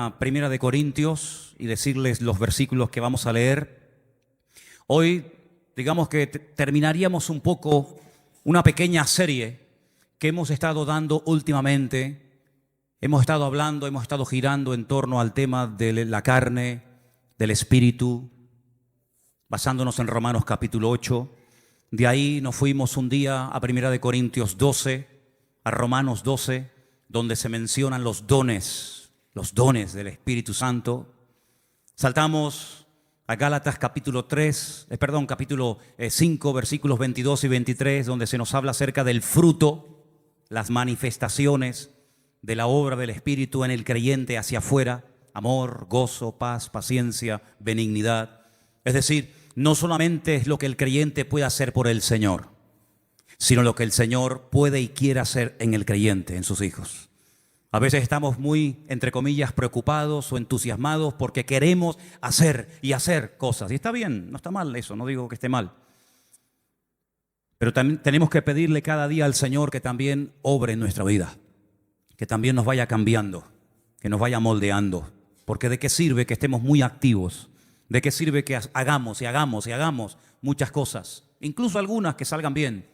a Primera de Corintios y decirles los versículos que vamos a leer. Hoy, digamos que terminaríamos un poco una pequeña serie que hemos estado dando últimamente. Hemos estado hablando, hemos estado girando en torno al tema de la carne, del espíritu, basándonos en Romanos capítulo 8. De ahí nos fuimos un día a Primera de Corintios 12, a Romanos 12, donde se mencionan los dones del Espíritu Santo. Saltamos a Gálatas capítulo 5, versículos 22 y 23, donde se nos habla acerca del fruto, las manifestaciones de la obra del Espíritu en el creyente hacia afuera: amor, gozo, paz, paciencia, benignidad. Es decir, no solamente es lo que el creyente puede hacer por el Señor, sino lo que el Señor puede y quiere hacer en el creyente, en sus hijos. A veces estamos muy, entre comillas, preocupados o entusiasmados porque queremos hacer cosas. Y está bien, no está mal eso, no digo que esté mal. Pero también tenemos que pedirle cada día al Señor que también obre en nuestra vida, que también nos vaya cambiando, que nos vaya moldeando. Porque ¿de qué sirve que estemos muy activos? ¿De qué sirve que hagamos muchas cosas, incluso algunas que salgan bien,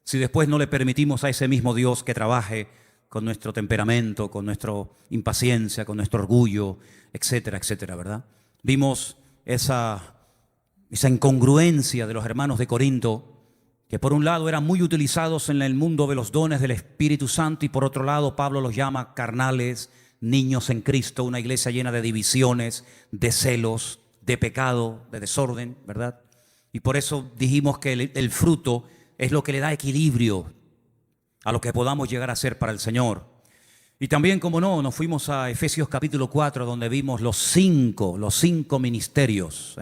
si después no le permitimos a ese mismo Dios que trabaje con nuestro temperamento, con nuestra impaciencia, con nuestro orgullo, etcétera, etcétera, ¿verdad? Vimos esa incongruencia de los hermanos de Corinto, que por un lado eran muy utilizados en el mundo de los dones del Espíritu Santo y por otro lado Pablo los llama carnales, niños en Cristo, una iglesia llena de divisiones, de celos, de pecado, de desorden, ¿verdad? Y por eso dijimos que el fruto es lo que le da equilibrio a lo que podamos llegar a ser para el Señor. Y también, como no, nos fuimos a Efesios capítulo 4, donde vimos los cinco ministerios,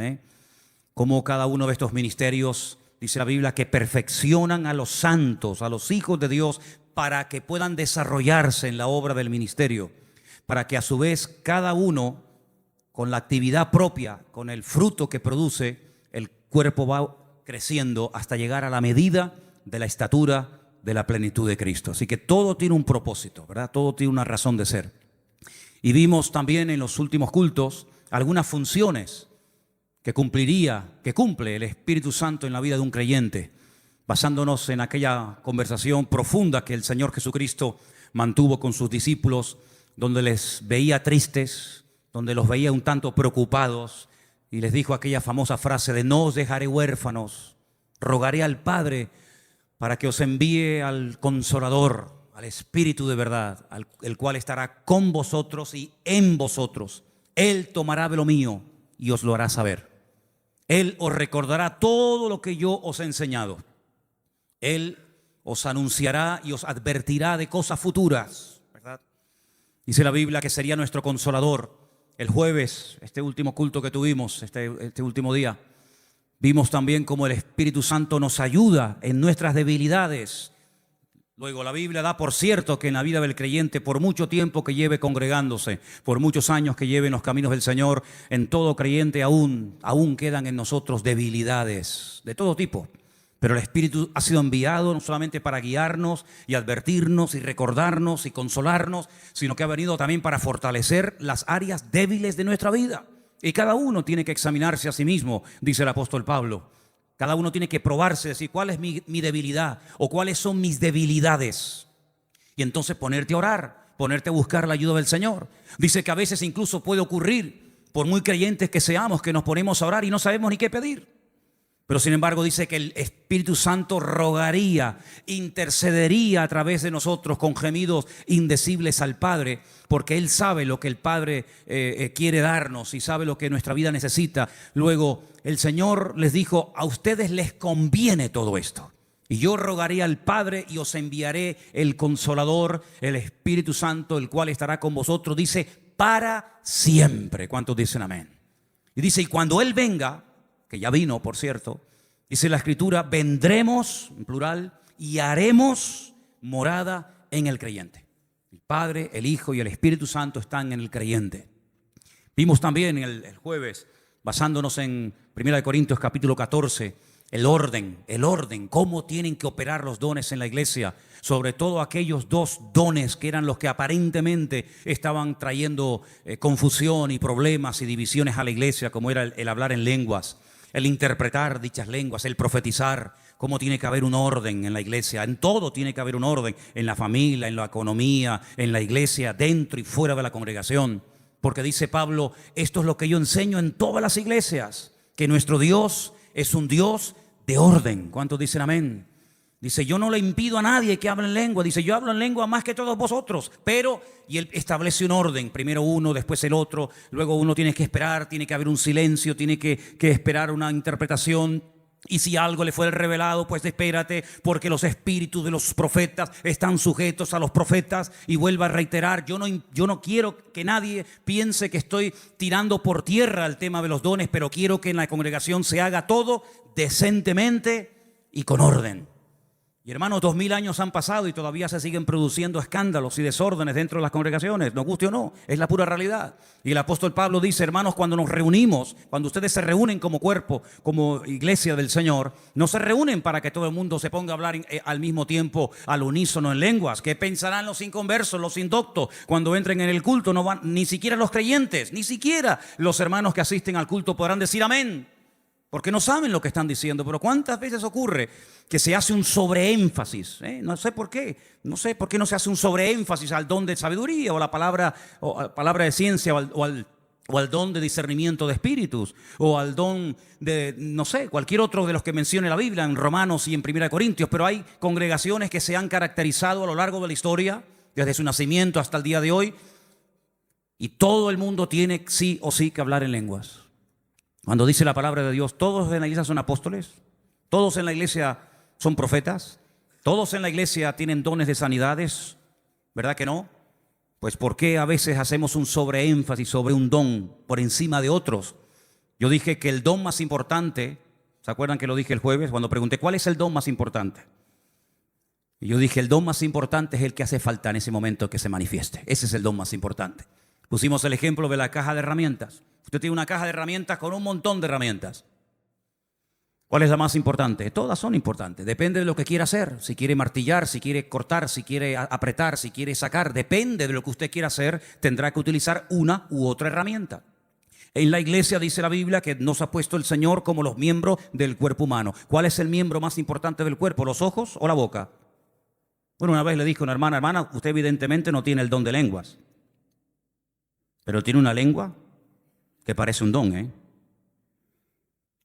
cómo cada uno de estos ministerios, dice la Biblia, que perfeccionan a los santos, a los hijos de Dios, para que puedan desarrollarse en la obra del ministerio, para que a su vez cada uno, con la actividad propia, con el fruto que produce, el cuerpo va creciendo hasta llegar a la medida de la estatura de la plenitud de Cristo. Así que todo tiene un propósito, ¿verdad? Todo tiene una razón de ser. Y vimos también en los últimos cultos algunas funciones que cumple el Espíritu Santo en la vida de un creyente, basándonos en aquella conversación profunda que el Señor Jesucristo mantuvo con sus discípulos, donde les veía tristes, donde los veía un tanto preocupados, y les dijo aquella famosa frase de: no os dejaré huérfanos, rogaré al Padre para que os envíe al Consolador, al Espíritu de verdad, el cual estará con vosotros y en vosotros. Él tomará de lo mío y os lo hará saber. Él os recordará todo lo que yo os he enseñado. Él os anunciará y os advertirá de cosas futuras, ¿verdad? Dice la Biblia que sería nuestro Consolador. El jueves, este último culto que tuvimos, este último día, vimos también cómo el Espíritu Santo nos ayuda en nuestras debilidades. Luego la Biblia da por cierto que en la vida del creyente, por mucho tiempo que lleve congregándose, por muchos años que lleve en los caminos del Señor, en todo creyente aún quedan en nosotros debilidades de todo tipo. Pero el Espíritu ha sido enviado no solamente para guiarnos y advertirnos y recordarnos y consolarnos, sino que ha venido también para fortalecer las áreas débiles de nuestra vida. Y cada uno tiene que examinarse a sí mismo, dice el apóstol Pablo. Cada uno tiene que probarse, decir cuál es mi debilidad o cuáles son mis debilidades. Y entonces ponerte a orar, ponerte a buscar la ayuda del Señor. Dice que a veces incluso puede ocurrir, por muy creyentes que seamos, que nos ponemos a orar y no sabemos ni qué pedir. Pero sin embargo dice que el Espíritu Santo rogaría, intercedería a través de nosotros con gemidos indecibles al Padre, porque Él sabe lo que el Padre quiere darnos y sabe lo que nuestra vida necesita. Luego el Señor les dijo: a ustedes les conviene todo esto. Y yo rogaré al Padre y os enviaré el Consolador, el Espíritu Santo, el cual estará con vosotros, dice, para siempre. ¿Cuántos dicen amén? Y dice, y cuando Él venga, que ya vino, por cierto, dice la Escritura, vendremos, en plural, y haremos morada en el creyente. El Padre, el Hijo y el Espíritu Santo están en el creyente. Vimos también el jueves, basándonos en 1 Corintios capítulo 14, el orden, cómo tienen que operar los dones en la iglesia, sobre todo aquellos dos dones que eran los que aparentemente estaban trayendo confusión y problemas y divisiones a la iglesia, como era el hablar en lenguas, el interpretar dichas lenguas, el profetizar. Cómo tiene que haber un orden en la iglesia, en todo tiene que haber un orden, en la familia, en la economía, en la iglesia, dentro y fuera de la congregación. Porque dice Pablo, esto es lo que yo enseño en todas las iglesias, que nuestro Dios es un Dios de orden. ¿Cuántos dicen amén? Dice, yo no le impido a nadie que hable en lengua. Dice, yo hablo en lengua más que todos vosotros. Pero, y él establece un orden. Primero uno, después el otro. Luego uno tiene que esperar, tiene que haber un silencio, tiene que esperar una interpretación. Y si algo le fue revelado, pues espérate, porque los espíritus de los profetas están sujetos a los profetas. Y vuelvo a reiterar, yo no quiero que nadie piense que estoy tirando por tierra el tema de los dones, pero quiero que en la congregación se haga todo decentemente y con orden. Y hermanos, 2000 años han pasado y todavía se siguen produciendo escándalos y desórdenes dentro de las congregaciones, nos guste o no, es la pura realidad. Y el apóstol Pablo dice, hermanos, cuando nos reunimos, cuando ustedes se reúnen como cuerpo, como iglesia del Señor, no se reúnen para que todo el mundo se ponga a hablar al mismo tiempo, al unísono en lenguas. ¿Qué pensarán los inconversos, los indoctos, cuando entren en el culto? No van, ni siquiera los creyentes, ni siquiera los hermanos que asisten al culto podrán decir amén, porque no saben lo que están diciendo. Pero ¿cuántas veces ocurre que se hace un sobreénfasis? No sé por qué no se hace un sobreénfasis al don de sabiduría o la palabra de ciencia o al don de discernimiento de espíritus o al don de, no sé, cualquier otro de los que mencione la Biblia en Romanos y en 1 Corintios. Pero hay congregaciones que se han caracterizado a lo largo de la historia, desde su nacimiento hasta el día de hoy, y todo el mundo tiene sí o sí que hablar en lenguas. Cuando dice la palabra de Dios, todos en la iglesia son apóstoles, todos en la iglesia son profetas, todos en la iglesia tienen dones de sanidades, ¿verdad que no? Pues ¿por qué a veces hacemos un sobreénfasis sobre un don por encima de otros? Yo dije que el don más importante, ¿se acuerdan que lo dije el jueves cuando pregunté cuál es el don más importante? Y yo dije el don más importante es el que hace falta en ese momento que se manifieste. Ese es el don más importante. Pusimos el ejemplo de la caja de herramientas. Usted tiene una caja de herramientas con un montón de herramientas. ¿Cuál es la más importante? Todas son importantes. Depende de lo que quiera hacer. Si quiere martillar, si quiere cortar, si quiere apretar, si quiere sacar. Depende de lo que usted quiera hacer. Tendrá que utilizar una u otra herramienta. En la iglesia dice la Biblia que nos ha puesto el Señor como los miembros del cuerpo humano. ¿Cuál es el miembro más importante del cuerpo? ¿Los ojos o la boca? Bueno, una vez le dije a una hermana, usted evidentemente no tiene el don de lenguas. Pero tiene una lengua que parece un don,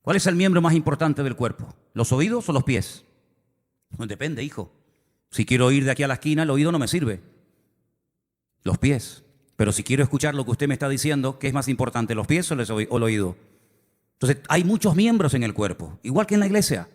¿Cuál es el miembro más importante del cuerpo? ¿Los oídos o los pies? Pues depende, hijo. Si quiero ir de aquí a la esquina, el oído no me sirve. Los pies. Pero si quiero escuchar lo que usted me está diciendo, ¿qué es más importante, los pies o el oído? Entonces, hay muchos miembros en el cuerpo, igual que en la iglesia.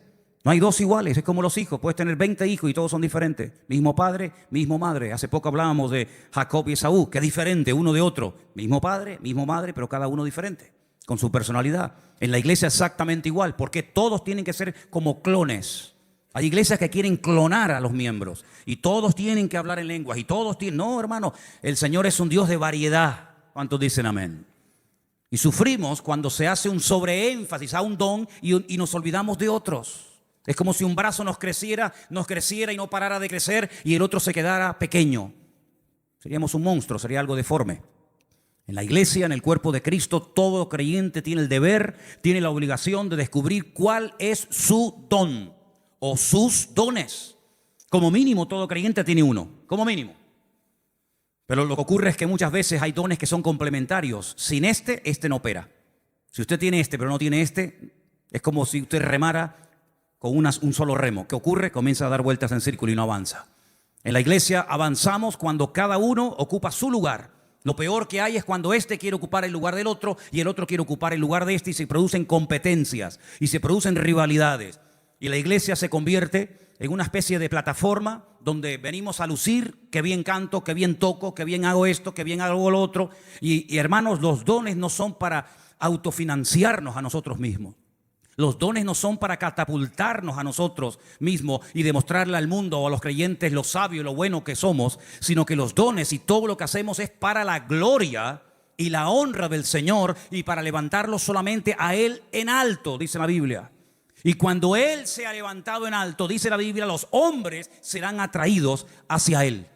No hay dos iguales, es como los hijos. Puedes tener 20 hijos y todos son diferentes. Mismo padre, mismo madre. Hace poco hablábamos de Jacob y Esaú, que es diferente uno de otro. Mismo padre, mismo madre, pero cada uno diferente, con su personalidad. En la iglesia exactamente igual, porque todos tienen que ser como clones. Hay iglesias que quieren clonar a los miembros y todos tienen que hablar en lenguas y todos tienen... No, hermano, el Señor es un Dios de variedad. ¿Cuántos dicen amén? Y sufrimos cuando se hace un sobreénfasis a un don y nos olvidamos de otros. Es como si un brazo nos creciera y no parara de crecer y el otro se quedara pequeño. Seríamos un monstruo, sería algo deforme. En la iglesia, en el cuerpo de Cristo, todo creyente tiene el deber, tiene la obligación de descubrir cuál es su don o sus dones. Como mínimo, todo creyente tiene uno, como mínimo. Pero lo que ocurre es que muchas veces hay dones que son complementarios. Sin este no opera. Si usted tiene este pero no tiene este, es como si usted remara con un solo remo. ¿Qué ocurre? Comienza a dar vueltas en círculo y no avanza. En la iglesia avanzamos cuando cada uno ocupa su lugar. Lo peor que hay es cuando este quiere ocupar el lugar del otro y el otro quiere ocupar el lugar de este y se producen competencias y se producen rivalidades. Y la iglesia se convierte en una especie de plataforma donde venimos a lucir, que bien canto, que bien toco, que bien hago esto, que bien hago lo otro. Y hermanos, los dones no son para autofinanciarnos a nosotros mismos. Los dones no son para catapultarnos a nosotros mismos y demostrarle al mundo o a los creyentes lo sabio y lo bueno que somos, sino que los dones y todo lo que hacemos es para la gloria y la honra del Señor y para levantarlo solamente a Él en alto, dice la Biblia. Y cuando Él sea levantado en alto, dice la Biblia, los hombres serán atraídos hacia Él.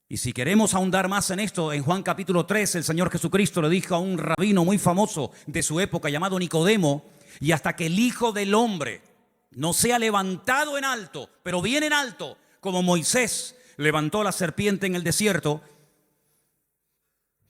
Y si queremos ahondar más en esto, en Juan capítulo 3, el Señor Jesucristo le dijo a un rabino muy famoso de su época llamado Nicodemo: y hasta que el Hijo del Hombre no sea levantado en alto, pero bien en alto, como Moisés levantó la serpiente en el desierto,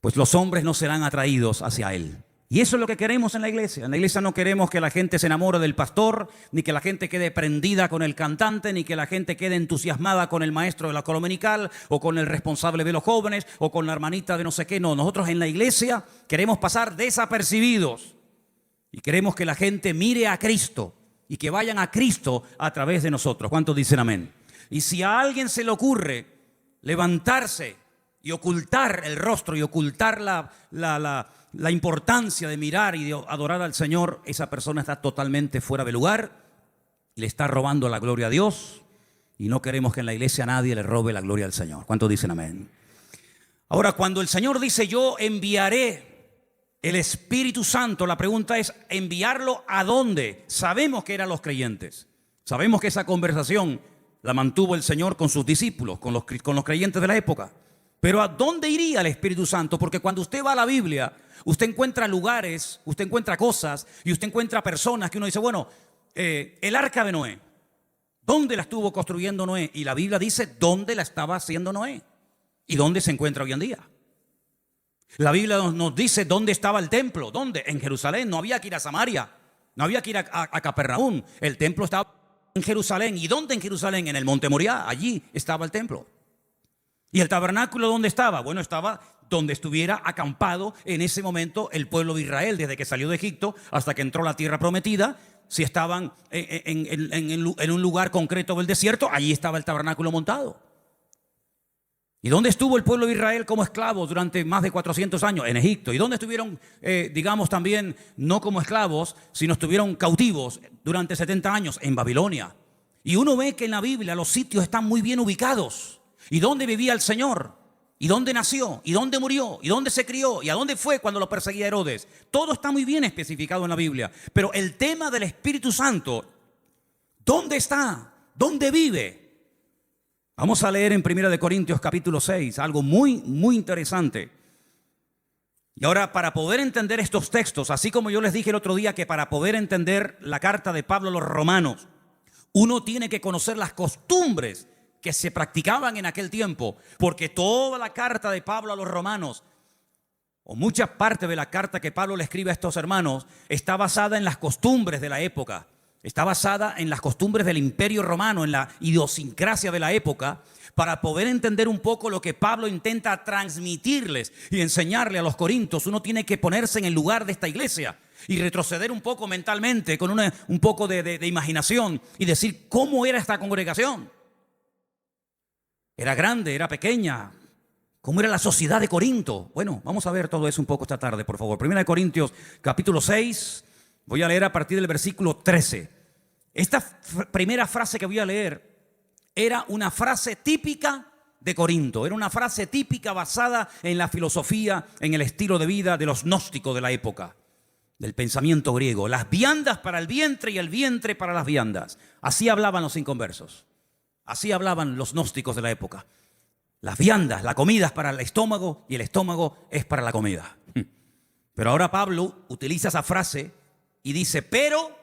pues los hombres no serán atraídos hacia Él. Y eso es lo que queremos en la iglesia. En la iglesia no queremos que la gente se enamore del pastor, ni que la gente quede prendida con el cantante, ni que la gente quede entusiasmada con el maestro de la escuela dominical, o con el responsable de los jóvenes, o con la hermanita de no sé qué. No, nosotros en la iglesia queremos pasar desapercibidos. Y queremos que la gente mire a Cristo y que vayan a Cristo a través de nosotros. ¿Cuántos dicen amén? Y si a alguien se le ocurre levantarse y ocultar el rostro y ocultar la importancia de mirar y de adorar al Señor, esa persona está totalmente fuera de lugar, le está robando la gloria a Dios, y no queremos que en la iglesia nadie le robe la gloria al Señor. ¿Cuántos dicen amén? Ahora, cuando el Señor dice: yo enviaré el Espíritu Santo, la pregunta es: ¿enviarlo a dónde? Sabemos que eran los creyentes, sabemos que esa conversación la mantuvo el Señor con sus discípulos, con los creyentes de la época. Pero ¿a dónde iría el Espíritu Santo? Porque cuando usted va a la Biblia, usted encuentra lugares, usted encuentra cosas y usted encuentra personas que uno dice: bueno, el arca de Noé, ¿dónde la estuvo construyendo Noé? Y la Biblia dice dónde la estaba haciendo Noé y dónde se encuentra hoy en día. La Biblia nos dice dónde estaba el templo. ¿Dónde? En Jerusalén. No había que ir a Samaria, no había que ir a Capernaum. El templo estaba en Jerusalén. ¿Y dónde en Jerusalén? En el monte Moriah. Allí estaba el templo. ¿Y el tabernáculo dónde estaba? Bueno, estaba donde estuviera acampado en ese momento el pueblo de Israel, desde que salió de Egipto hasta que entró a la tierra prometida. Si estaban en un lugar concreto del desierto, allí estaba el tabernáculo montado. ¿Y dónde estuvo el pueblo de Israel como esclavos durante más de 400 años? En Egipto. ¿Y dónde estuvieron, digamos también, no como esclavos, sino estuvieron cautivos durante 70 años? En Babilonia. Y uno ve que en la Biblia los sitios están muy bien ubicados. ¿Y dónde vivía el Señor? ¿Y dónde nació? ¿Y dónde murió? ¿Y dónde se crió? ¿Y a dónde fue cuando lo perseguía Herodes? Todo está muy bien especificado en la Biblia. Pero el tema del Espíritu Santo, ¿dónde está? ¿Dónde vive? Vamos a leer en 1 Corintios capítulo 6, algo muy, muy interesante. Y ahora, para poder entender estos textos, así como yo les dije el otro día que para poder entender la carta de Pablo a los romanos, uno tiene que conocer las costumbres que se practicaban en aquel tiempo, porque toda la carta de Pablo a los romanos, o mucha parte de la carta que Pablo le escribe a estos hermanos, está basada en las costumbres de la época, está basada en las costumbres del Imperio Romano, en la idiosincrasia de la época, para poder entender un poco lo que Pablo intenta transmitirles y enseñarle a los corintios. Uno tiene que ponerse en el lugar de esta iglesia y retroceder un poco mentalmente con un poco de imaginación y decir cómo era esta congregación. ¿Era grande? ¿Era pequeña? ¿Cómo era la sociedad de Corinto? Bueno, vamos a ver todo eso un poco esta tarde, por favor. 1 Corintios capítulo 6, voy a leer a partir del versículo 13. Esta primera frase que voy a leer era una frase típica de Corinto. Era una frase típica basada en la filosofía, en el estilo de vida de los gnósticos de la época, del pensamiento griego. Las viandas para el vientre y el vientre para las viandas. Así hablaban los inconversos. Así hablaban los gnósticos de la época. Las viandas, la comida es para el estómago y el estómago es para la comida. Pero ahora Pablo utiliza esa frase y dice: pero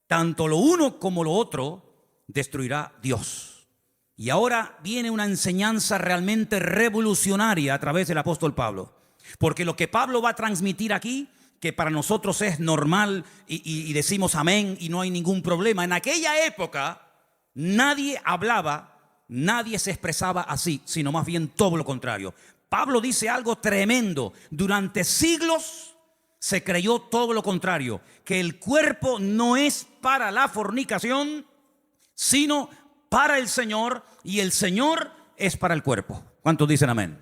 tanto lo uno como lo otro destruirá Dios. Y ahora viene una enseñanza realmente revolucionaria a través del apóstol Pablo. Porque lo que Pablo va a transmitir aquí, que para nosotros es normal y decimos amén y no hay ningún problema, en aquella época nadie hablaba, nadie se expresaba así, sino más bien todo lo contrario. Pablo dice algo tremendo. Durante siglos se creyó todo lo contrario, que el cuerpo no es para la fornicación, sino para el Señor, y el Señor es para el cuerpo. ¿Cuántos dicen amén?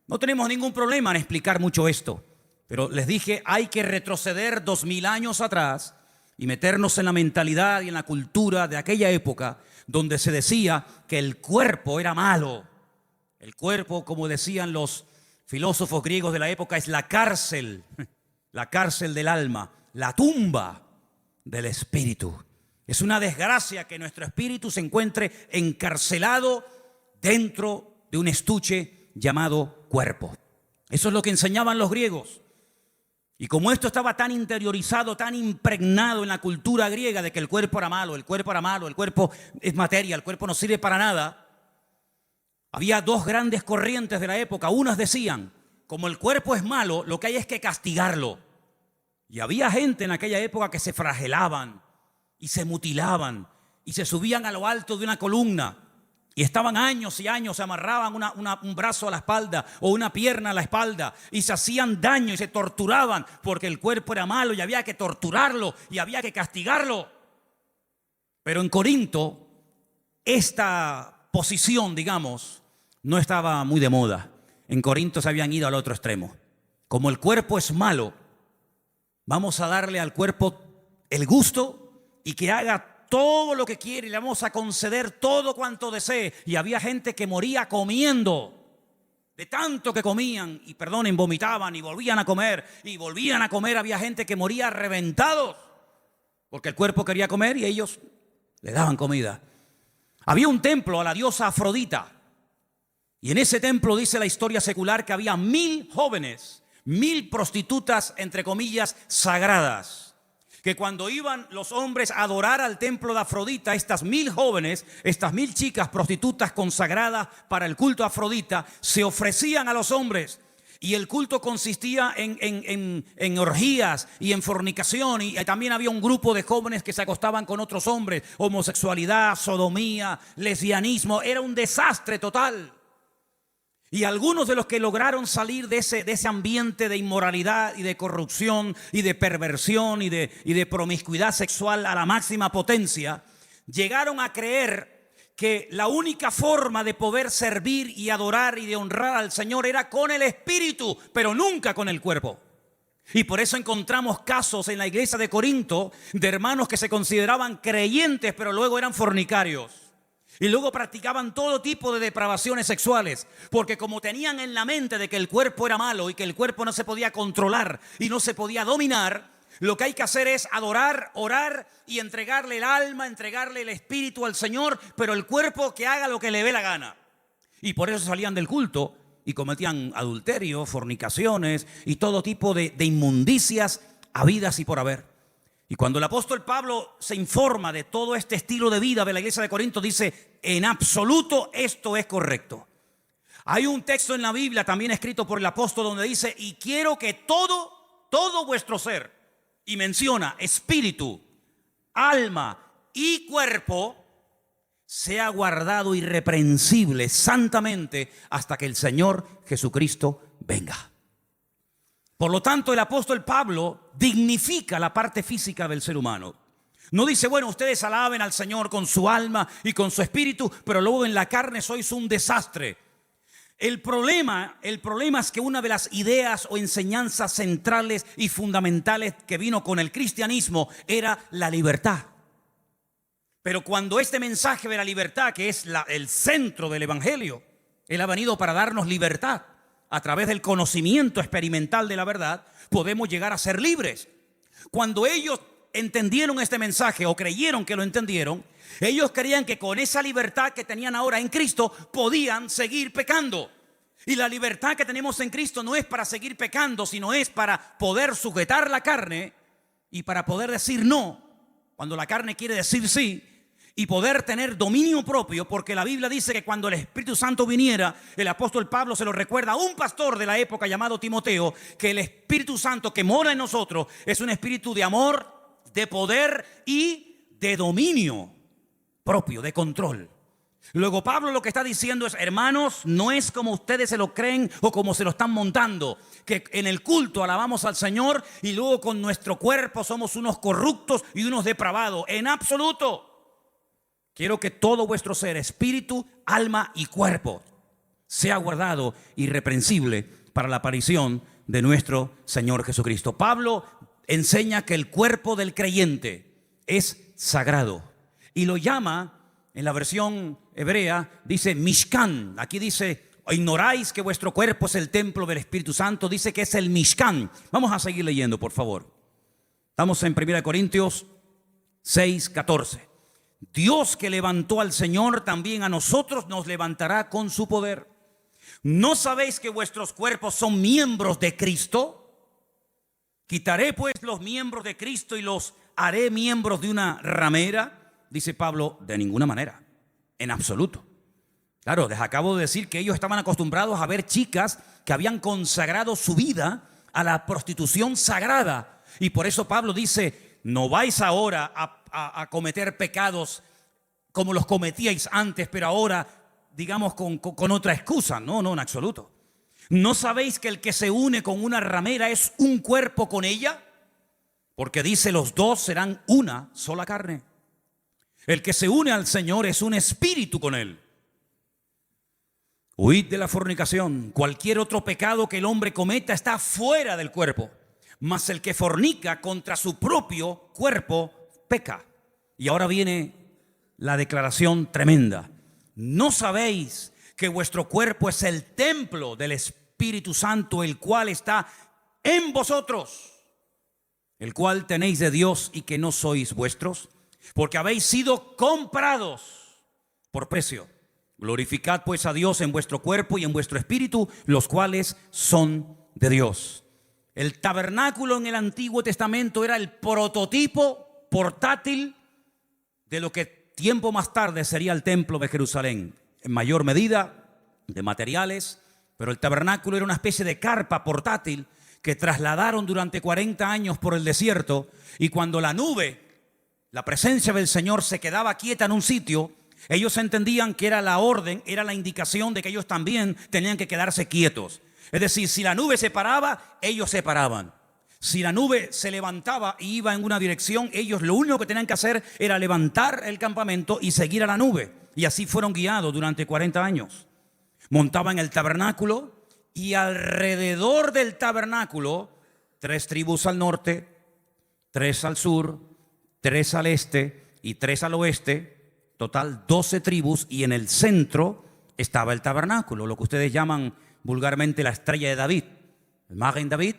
No tenemos ningún problema en explicar mucho esto, pero les dije, hay que retroceder 2000 años atrás y meternos en la mentalidad y en la cultura de aquella época donde se decía que el cuerpo era malo. El cuerpo, como decían los filósofos griegos de la época, es la cárcel del alma, la tumba. del espíritu. Es una desgracia que nuestro espíritu se encuentre encarcelado dentro de un estuche llamado cuerpo. Eso es lo que enseñaban los griegos. Y como esto estaba tan interiorizado, tan impregnado en la cultura griega de que el cuerpo era malo, el cuerpo era malo, el cuerpo es materia, el cuerpo no sirve para nada, había dos grandes corrientes de la época. Unas decían, como el cuerpo es malo, lo que hay es que castigarlo. Y había gente en aquella época que se flagelaban y se mutilaban y se subían a lo alto de una columna y estaban años y años, se amarraban un brazo a la espalda o una pierna a la espalda y se hacían daño y se torturaban porque el cuerpo era malo y había que torturarlo y había que castigarlo. Pero en Corinto esta posición, digamos, no estaba muy de moda. En Corinto se habían ido al otro extremo. Como el cuerpo es malo, vamos a darle al cuerpo el gusto y que haga todo lo que quiere y le vamos a conceder todo cuanto desee. Y había gente que moría comiendo, de tanto que comían, y perdonen, vomitaban y volvían a comer y volvían a comer. Había gente que moría reventados porque el cuerpo quería comer y ellos le daban comida. Había un templo a la diosa Afrodita y en ese templo dice la historia secular que había 1000 jóvenes, 1000 prostitutas, entre comillas, sagradas. Que cuando iban los hombres a adorar al templo de Afrodita, estas 1000 jóvenes, estas 1000 chicas prostitutas consagradas para el culto a Afrodita, se ofrecían a los hombres. Y el culto consistía en orgías y en fornicación. Y también había un grupo de jóvenes que se acostaban con otros hombres. Homosexualidad, sodomía, lesbianismo. Era un desastre total. Y algunos de los que lograron salir de ese ambiente de inmoralidad y de corrupción y de perversión y de promiscuidad sexual a la máxima potencia, llegaron a creer que la única forma de poder servir y adorar y de honrar al Señor era con el espíritu, pero nunca con el cuerpo. Y por eso encontramos casos en la iglesia de Corinto de hermanos que se consideraban creyentes, pero luego eran fornicarios. Y luego practicaban todo tipo de depravaciones sexuales, porque como tenían en la mente de que el cuerpo era malo y que el cuerpo no se podía controlar y no se podía dominar, lo que hay que hacer es adorar, orar y entregarle el alma, entregarle el espíritu al Señor, pero el cuerpo que haga lo que le dé la gana. Y por eso salían del culto y cometían adulterio, fornicaciones y todo tipo de inmundicias habidas y por haber. Y cuando el apóstol Pablo se informa de todo este estilo de vida de la iglesia de Corinto, dice, en absoluto esto es correcto. Hay un texto en la Biblia también escrito por el apóstol donde dice, y quiero que todo vuestro ser, y menciona espíritu, alma y cuerpo, sea guardado irreprensible, santamente, hasta que el Señor Jesucristo venga. Por lo tanto, el apóstol Pablo dignifica la parte física del ser humano. No dice, bueno, ustedes alaben al Señor con su alma y con su espíritu, pero luego en la carne sois un desastre. El problema es que una de las ideas o enseñanzas centrales y fundamentales que vino con el cristianismo era la libertad. Pero cuando este mensaje de la libertad, que es el centro del evangelio, Él ha venido para darnos libertad. A través del conocimiento experimental de la verdad, podemos llegar a ser libres. Cuando ellos entendieron este mensaje o creyeron que lo entendieron, ellos creían que con esa libertad que tenían ahora en Cristo podían seguir pecando. Y la libertad que tenemos en Cristo no es para seguir pecando, sino es para poder sujetar la carne y para poder decir no cuando la carne quiere decir sí. Y poder tener dominio propio, porque la Biblia dice que cuando el Espíritu Santo viniera, el apóstol Pablo se lo recuerda a un pastor de la época llamado Timoteo, que el Espíritu Santo que mora en nosotros es un espíritu de amor, de poder y de dominio propio, de control. Luego Pablo lo que está diciendo es, hermanos, no es como ustedes se lo creen o como se lo están montando, que en el culto alabamos al Señor y luego con nuestro cuerpo somos unos corruptos y unos depravados. En absoluto. Quiero que todo vuestro ser, espíritu, alma y cuerpo, sea guardado irreprensible para la aparición de nuestro Señor Jesucristo. Pablo enseña que el cuerpo del creyente es sagrado y lo llama, en la versión hebrea, dice Mishkan. Aquí dice, ignoráis que vuestro cuerpo es el templo del Espíritu Santo. Dice que es el Mishkan. Vamos a seguir leyendo, por favor. Estamos en 1 Corintios 6:14. Dios que levantó al Señor, también a nosotros nos levantará con su poder. ¿No sabéis que vuestros cuerpos son miembros de Cristo? ¿Quitaré pues los miembros de Cristo y los haré miembros de una ramera? Dice Pablo, de ninguna manera, en absoluto. Claro, les acabo de decir que ellos estaban acostumbrados a ver chicas que habían consagrado su vida a la prostitución sagrada. Y por eso Pablo dice, no vais ahora a cometer pecados como los cometíais antes, pero ahora, digamos, con otra excusa. No, en absoluto. ¿No sabéis que el que se une con una ramera es un cuerpo con ella? Porque dice, los dos serán una sola carne. El que se une al Señor es un espíritu con Él. Huid de la fornicación. Cualquier otro pecado que el hombre cometa está fuera del cuerpo. Mas el que fornica contra su propio cuerpo peca. Y ahora viene la declaración tremenda. ¿No sabéis que vuestro cuerpo es el templo del Espíritu Santo, el cual está en vosotros, el cual tenéis de Dios y que no sois vuestros? Porque habéis sido comprados por precio. Glorificad pues a Dios en vuestro cuerpo y en vuestro espíritu, los cuales son de Dios. El tabernáculo en el Antiguo Testamento era el prototipo portátil de lo que tiempo más tarde sería el templo de Jerusalén. En mayor medida de materiales, pero el tabernáculo era una especie de carpa portátil que trasladaron durante 40 años por el desierto. Y cuando la nube, la presencia del Señor, se quedaba quieta en un sitio, ellos entendían que era la orden, era la indicación de que ellos también tenían que quedarse quietos. Es decir, si la nube se paraba, ellos se paraban. Si la nube se levantaba y iba en una dirección, ellos lo único que tenían que hacer era levantar el campamento y seguir a la nube. Y así fueron guiados durante 40 años. Montaban el tabernáculo y alrededor del tabernáculo, 3 tribus al norte, 3 al sur, 3 al este y 3 al oeste. Total 12 tribus, y en el centro estaba el tabernáculo, lo que ustedes llaman vulgarmente la estrella de David. El Magen David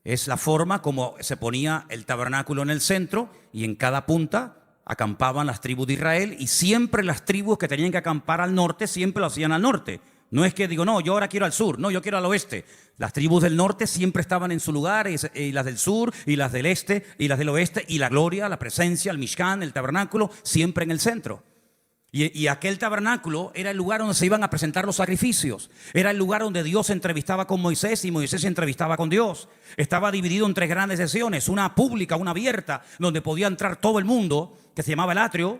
es la forma como se ponía el tabernáculo en el centro, y en cada punta acampaban las tribus de Israel, y siempre las tribus que tenían que acampar al norte siempre lo hacían al norte. No es que digo, no, yo ahora quiero al sur, no, yo quiero al oeste. Las tribus del norte siempre estaban en su lugar, y las del sur, y las del este, y las del oeste, y la gloria, la presencia, el Mishkan, el tabernáculo, siempre en el centro. Y aquel tabernáculo era el lugar donde se iban a presentar los sacrificios. Era el lugar donde Dios se entrevistaba con Moisés y Moisés se entrevistaba con Dios. Estaba dividido en 3 grandes sesiones, una pública, una abierta, donde podía entrar todo el mundo, que se llamaba el atrio,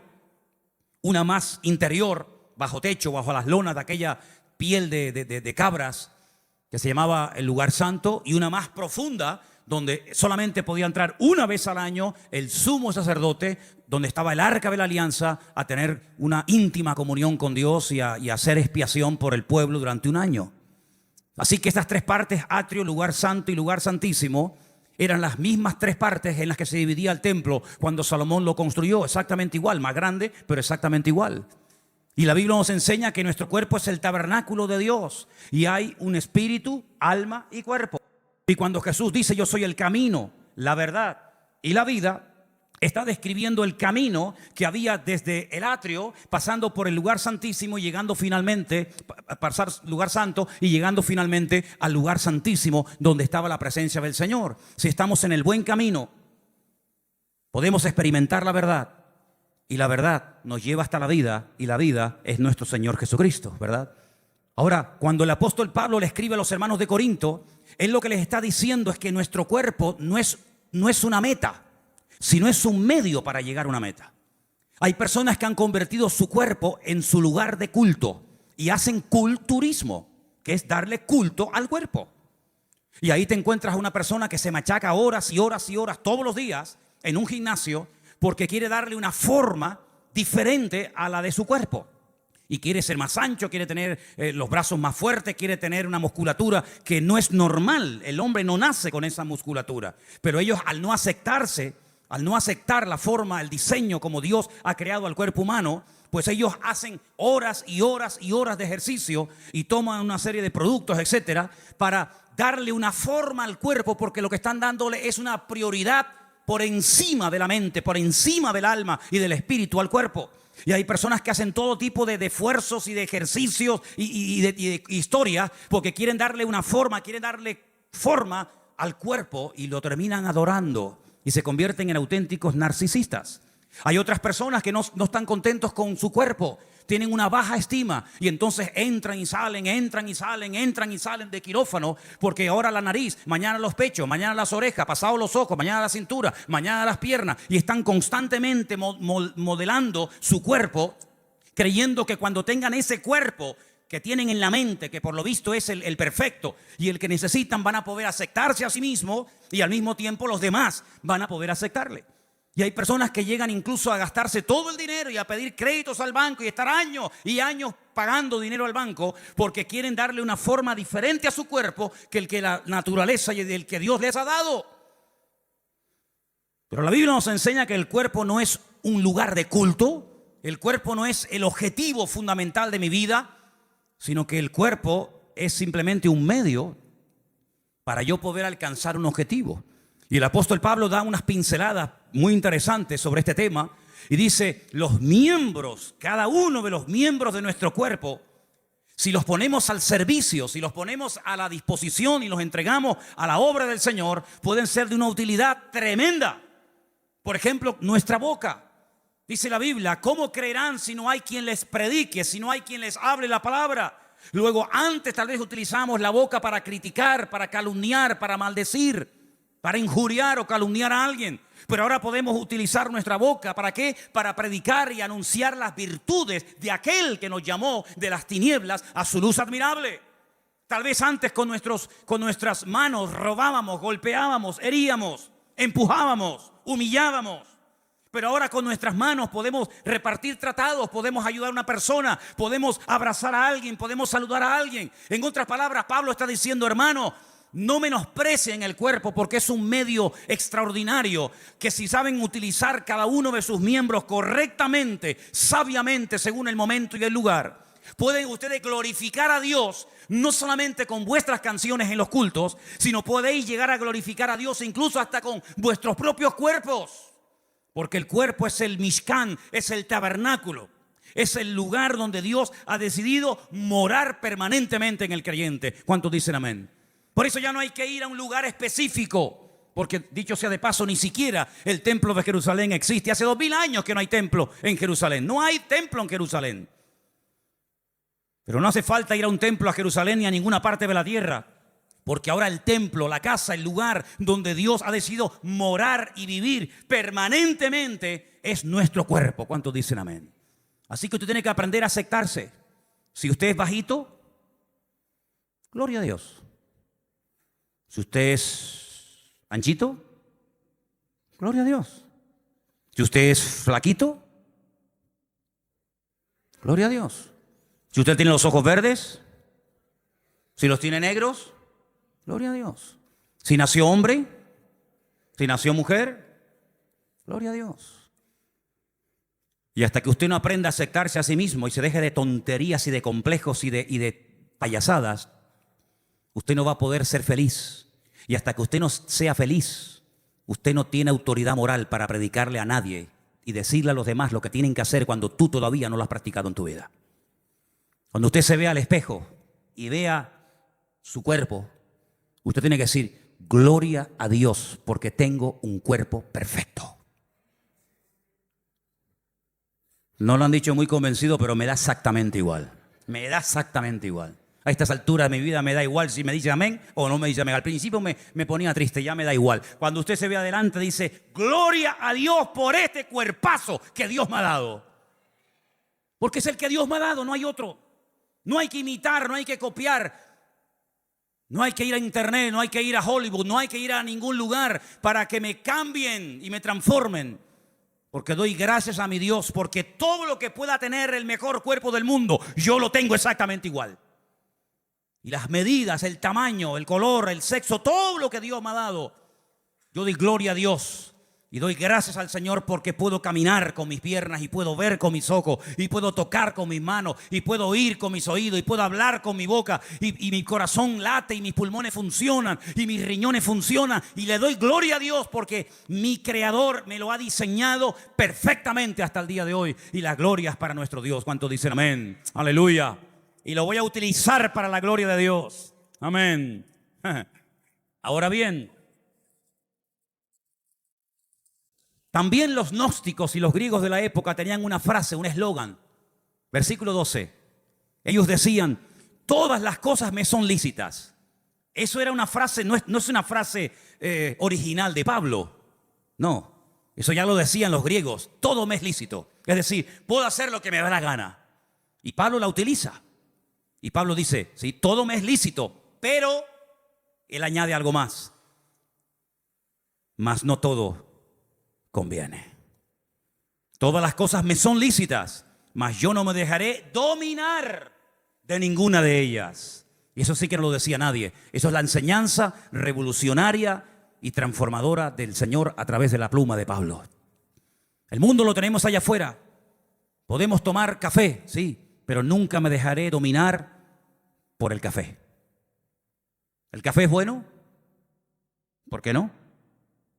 una más interior, bajo techo, bajo las lonas de aquella piel de cabras, que se llamaba el lugar santo, y una más profunda, donde solamente podía entrar una vez al año el sumo sacerdote, donde estaba el arca de la alianza, a tener una íntima comunión con Dios y a hacer expiación por el pueblo durante un año. Así que estas 3 partes, atrio, lugar santo y lugar santísimo, eran las mismas 3 partes en las que se dividía el templo cuando Salomón lo construyó, exactamente igual, más grande, pero exactamente igual. Y la Biblia nos enseña que nuestro cuerpo es el tabernáculo de Dios, y hay un espíritu, alma y cuerpo. Y cuando Jesús dice, yo soy el camino, la verdad y la vida, está describiendo el camino que había desde el atrio, pasando por el lugar santísimo y llegando finalmente, pasar lugar santo y llegando finalmente al lugar santísimo donde estaba la presencia del Señor. Si estamos en el buen camino, podemos experimentar la verdad, y la verdad nos lleva hasta la vida, y la vida es nuestro Señor Jesucristo, ¿verdad? Ahora, cuando el apóstol Pablo le escribe a los hermanos de Corinto, él lo que les está diciendo es que nuestro cuerpo no es una meta, sino es un medio para llegar a una meta. Hay personas que han convertido su cuerpo en su lugar de culto y hacen culturismo, que es darle culto al cuerpo. Y ahí te encuentras a una persona que se machaca horas y horas y horas todos los días en un gimnasio porque quiere darle una forma diferente a la de su cuerpo. Y quiere ser más ancho, quiere tener los brazos más fuertes, quiere tener una musculatura que no es normal. El hombre no nace con esa musculatura. Pero ellos, al no aceptarse, al no aceptar la forma, el diseño como Dios ha creado al cuerpo humano, pues ellos hacen horas y horas y horas de ejercicio y toman una serie de productos, etcétera, para darle una forma al cuerpo, porque lo que están dándole es una prioridad por encima de la mente, por encima del alma y del espíritu al cuerpo. Y hay personas que hacen todo tipo de esfuerzos y de ejercicios y de historias porque quieren darle una forma, quieren darle forma al cuerpo y lo terminan adorando y se convierten en auténticos narcisistas. Hay otras personas que no están contentos con su cuerpo, tienen una baja estima y entonces entran y salen de quirófano porque ahora la nariz, mañana los pechos, mañana las orejas, pasado los ojos, mañana la cintura, mañana las piernas y están constantemente modelando su cuerpo creyendo que cuando tengan ese cuerpo que tienen en la mente, que por lo visto es el perfecto y el que necesitan, van a poder aceptarse a sí mismos y al mismo tiempo los demás van a poder aceptarle. Y hay personas que llegan incluso a gastarse todo el dinero y a pedir créditos al banco y estar años y años pagando dinero al banco porque quieren darle una forma diferente a su cuerpo que el que la naturaleza y el que Dios les ha dado. Pero la Biblia nos enseña que el cuerpo no es un lugar de culto, el cuerpo no es el objetivo fundamental de mi vida, sino que el cuerpo es simplemente un medio para yo poder alcanzar un objetivo. Y el apóstol Pablo da unas pinceladas muy interesantes sobre este tema y dice, los miembros, cada uno de los miembros de nuestro cuerpo, si los ponemos al servicio, si los ponemos a la disposición y los entregamos a la obra del Señor, pueden ser de una utilidad tremenda. Por ejemplo, nuestra boca. Dice la Biblia, ¿cómo creerán si no hay quien les predique, si no hay quien les hable la palabra? Luego, antes tal vez utilizamos la boca para criticar, para calumniar, para maldecir, para injuriar o calumniar a alguien. Pero ahora podemos utilizar nuestra boca, ¿para qué? Para predicar y anunciar las virtudes de aquel que nos llamó de las tinieblas a su luz admirable. Tal vez antes con nuestras manos robábamos, golpeábamos, heríamos, empujábamos, humillábamos. Pero ahora con nuestras manos podemos repartir tratados, podemos ayudar a una persona, podemos abrazar a alguien, podemos saludar a alguien. En otras palabras, Pablo está diciendo, hermano, no menosprecien el cuerpo porque es un medio extraordinario que si saben utilizar cada uno de sus miembros correctamente, sabiamente, según el momento y el lugar, pueden ustedes glorificar a Dios no solamente con vuestras canciones en los cultos, sino podéis llegar a glorificar a Dios incluso hasta con vuestros propios cuerpos. Porque el cuerpo es el Mishkan, es el tabernáculo, es el lugar donde Dios ha decidido morar permanentemente en el creyente. ¿Cuántos dicen amén? Por eso ya no hay que ir a un lugar específico, porque dicho sea de paso, ni siquiera el templo de Jerusalén existe. Hace 2000 años que no hay templo en Jerusalén. No hay templo en Jerusalén. Pero no hace falta ir a un templo a Jerusalén ni a ninguna parte de la tierra, porque ahora el templo, la casa, el lugar donde Dios ha decidido morar y vivir permanentemente es nuestro cuerpo. ¿Cuántos dicen amén? Así que usted tiene que aprender a aceptarse. Si usted es bajito, gloria a Dios. Si usted es anchito, gloria a Dios. Si usted es flaquito, gloria a Dios. Si usted tiene los ojos verdes, si los tiene negros, gloria a Dios. Si nació hombre, si nació mujer, gloria a Dios. Y hasta que usted no aprenda a aceptarse a sí mismo y se deje de tonterías y de complejos y de payasadas, usted no va a poder ser feliz. Y hasta que usted no sea feliz, usted no tiene autoridad moral para predicarle a nadie y decirle a los demás lo que tienen que hacer cuando tú todavía no lo has practicado en tu vida. Cuando usted se vea al espejo y vea su cuerpo, usted tiene que decir, gloria a Dios porque tengo un cuerpo perfecto. No lo han dicho muy convencido, pero me da exactamente igual. Me da exactamente igual. A estas alturas de mi vida me da igual si me dice amén o no me dice amén. Al principio me ponía triste, ya me da igual. Cuando usted se ve adelante dice, gloria a Dios por este cuerpazo que Dios me ha dado. Porque es el que Dios me ha dado, no hay otro. No hay que imitar, no hay que copiar. No hay que ir a internet, no hay que ir a Hollywood, no hay que ir a ningún lugar para que me cambien y me transformen. Porque doy gracias a mi Dios, porque todo lo que pueda tener el mejor cuerpo del mundo, yo lo tengo exactamente igual. Y las medidas, el tamaño, el color, el sexo, todo lo que Dios me ha dado, yo doy gloria a Dios. Y doy gracias al Señor porque puedo caminar con mis piernas y puedo ver con mis ojos y puedo tocar con mis manos y puedo oír con mis oídos y puedo hablar con mi boca y mi corazón late y mis pulmones funcionan y mis riñones funcionan. Y le doy gloria a Dios porque mi Creador me lo ha diseñado perfectamente hasta el día de hoy. Y la gloria es para nuestro Dios. ¿Cuántos dicen amén? Aleluya. Y lo voy a utilizar para la gloria de Dios. Amén. Ahora bien, también los gnósticos y los griegos de la época tenían una frase, un eslogan. Versículo 12. Ellos decían, todas las cosas me son lícitas. Eso era una frase, no es una frase original de Pablo. No, eso ya lo decían los griegos. Todo me es lícito. Es decir, puedo hacer lo que me da la gana. Y Pablo la utiliza. Y Pablo dice, sí, todo me es lícito, pero él añade algo más. Mas no todo conviene. Todas las cosas me son lícitas, mas yo no me dejaré dominar de ninguna de ellas. Y eso sí que no lo decía nadie. Eso es la enseñanza revolucionaria y transformadora del Señor a través de la pluma de Pablo. El mundo lo tenemos allá afuera. Podemos tomar café, sí, pero nunca me dejaré dominar por el café. ¿El café es bueno? ¿Por qué no?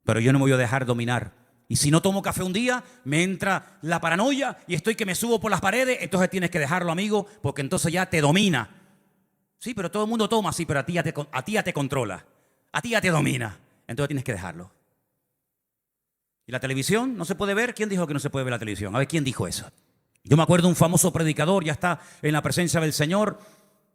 Pero yo no me voy a dejar dominar. Y si no tomo café un día, me entra la paranoia y estoy que me subo por las paredes. Entonces tienes que dejarlo, amigo, porque entonces ya te domina. Sí, pero todo el mundo toma, sí, pero a ti ya te controla. A ti ya te domina. Entonces tienes que dejarlo. ¿Y la televisión no se puede ver? ¿Quién dijo que no se puede ver la televisión? A ver, ¿quién dijo eso? Yo me acuerdo de un famoso predicador, ya está en la presencia del Señor.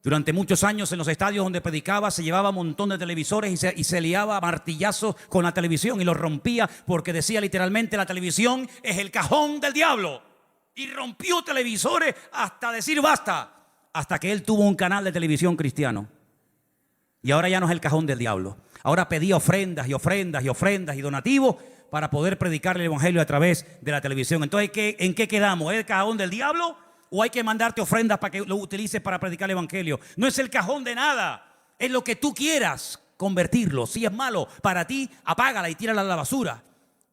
Durante muchos años en los estadios donde predicaba se llevaba un montón de televisores y se liaba a martillazos con la televisión y los rompía porque decía literalmente la televisión es el cajón del diablo. Y rompió televisores hasta decir basta. Hasta que él tuvo un canal de televisión cristiano. Y ahora ya no es el cajón del diablo. Ahora pedía ofrendas y ofrendas y ofrendas y donativos para poder predicar el evangelio a través de la televisión. Entonces, ¿en qué quedamos? ¿Es el cajón del diablo? ¿O hay que mandarte ofrendas para que lo utilices para predicar el evangelio? No es el cajón de nada. Es lo que tú quieras convertirlo. Si es malo para ti, apágala y tírala a la basura.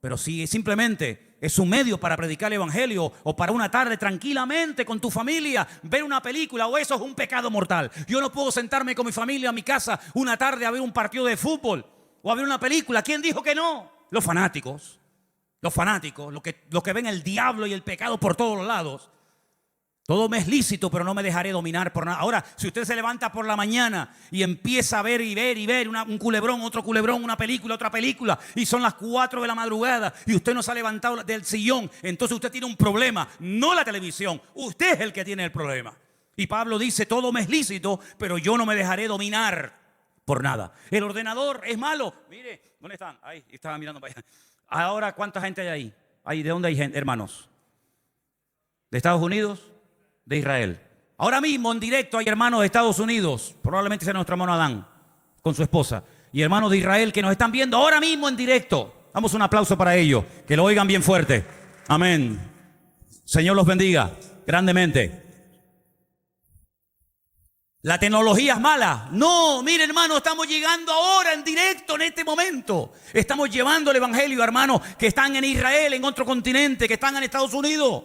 Pero si simplemente es un medio para predicar el evangelio o para una tarde tranquilamente con tu familia, ver una película, o eso es un pecado mortal. Yo no puedo sentarme con mi familia a mi casa una tarde a ver un partido de fútbol o a ver una película. ¿Quién dijo que no? Los fanáticos, los que ven el diablo y el pecado por todos los lados. Todo me es lícito, pero no me dejaré dominar por nada. Ahora, si usted se levanta por la mañana y empieza a ver y ver y ver un culebrón, otro culebrón, una película, otra película, y son las 4 de la madrugada y usted no se ha levantado del sillón, entonces usted tiene un problema, no la televisión. Usted es el que tiene el problema. Y Pablo dice, todo me es lícito, pero yo no me dejaré dominar por nada. El ordenador es malo. Mire, ¿dónde están? Ahí, estaba mirando para allá. Ahora, ¿cuánta gente hay ahí? ¿De dónde hay gente, hermanos? ¿De Estados Unidos? De Israel. Ahora mismo en directo hay hermanos de Estados Unidos, probablemente sea nuestro hermano Adán con su esposa, y hermanos de Israel que nos están viendo ahora mismo en directo. Damos un aplauso para ellos, que lo oigan bien fuerte. Amén. Señor los bendiga grandemente. ¿La tecnología es mala? No, mire hermano, estamos llegando ahora en directo en este momento. Estamos llevando el evangelio a hermanos que están en Israel, en otro continente, que están en Estados Unidos.